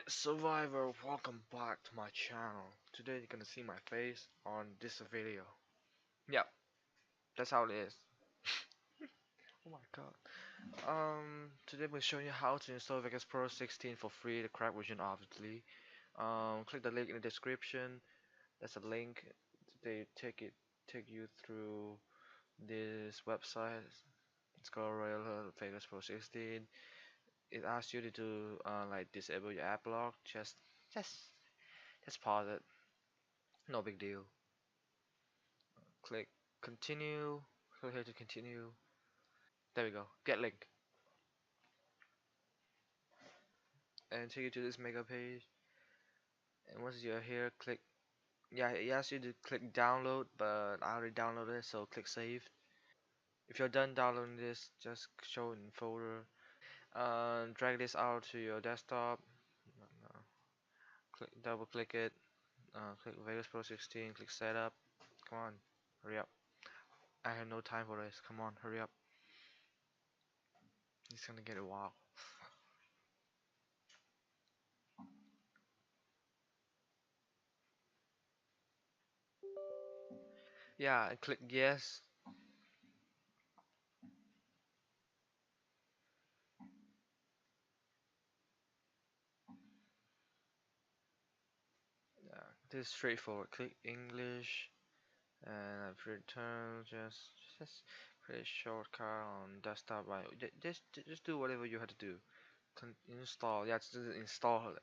Alright, Survivor, welcome back to my channel. Today you're gonna see my face on this video. Yep, that's how it is. Oh my god. Today we're showing you how to install Vegas Pro 16 for free, the cracked version obviously. Click the link in the description. There's a link. They take you through this website. It's called Royal Vegas Pro 16. It asks you to do like disable your app lock. Just just pause it. No big deal. Click continue. Click here to continue. There we go. Get link. And take you to this mega page. And once you're here, click. Yeah, it asks you to click download, but I already downloaded it, so click save. If you're done downloading this, just show it in folder. Drag this out to your desktop. Click, double click it. Click Vegas Pro 16. Click setup. Come on, hurry up. I have no time for this. Come on, hurry up. It's gonna get a while. Yeah, and click yes. Yeah, this is straightforward. Click English. And I've returned just create a shortcut on desktop. Right, just do whatever you had to do. Install, yeah, just install it.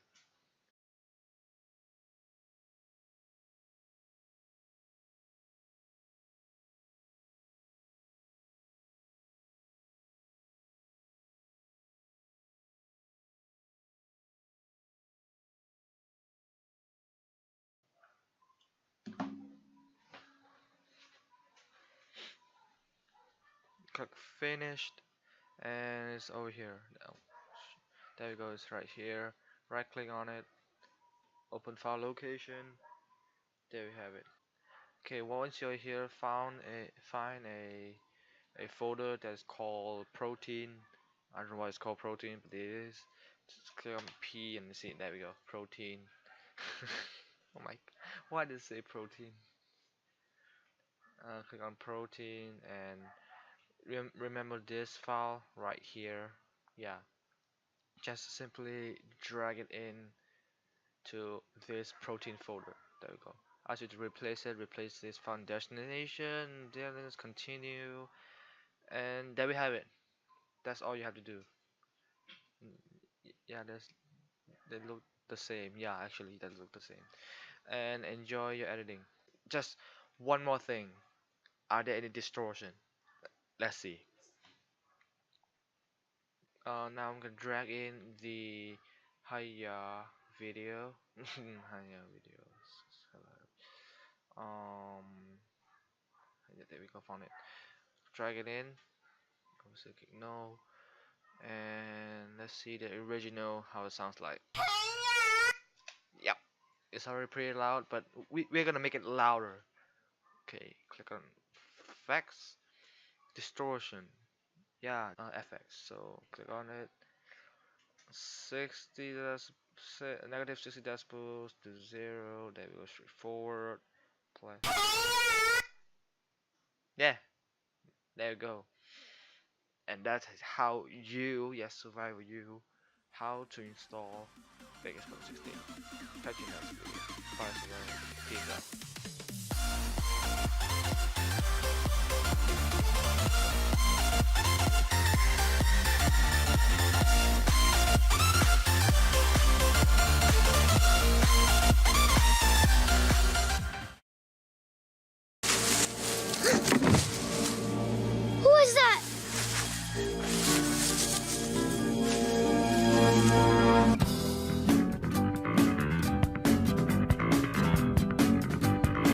Click finished, and it's over here. Now, there we go. It's right here. Right click on it. Open file location. There we have it. Okay, once you're here, find a folder that's called protein. I don't know why it's called protein, but it is. Just click on P and see. There we go. Protein. Oh my, why did it say protein? Click on protein and remember this file right here. Yeah, just simply drag it in to this protein folder. There we go. Ask you to replace it, replace this found destination, then let's continue, and there we have it. That's all you have to do. Yeah, they look the same. Yeah, actually, they look the same. And enjoy your editing. Just one more thing. Are there any distortion? Let's see. Now I'm gonna drag in the Haya video. Haya videos. Yeah, there we go. Found it. Drag it in. Obviously, click no. And let's see the original how it sounds like. Yep, it's already pretty loud, but we're gonna make it louder. Okay, click on effects, distortion. Yeah, FX. So click on it. 60 negative 60 decibels to 0. There we go, straight forward. Play. Yeah, there you go. And that's how you, yes, survival you, how to install Vegas Pro 16. Catch you next video. Bye, survival. Peace out.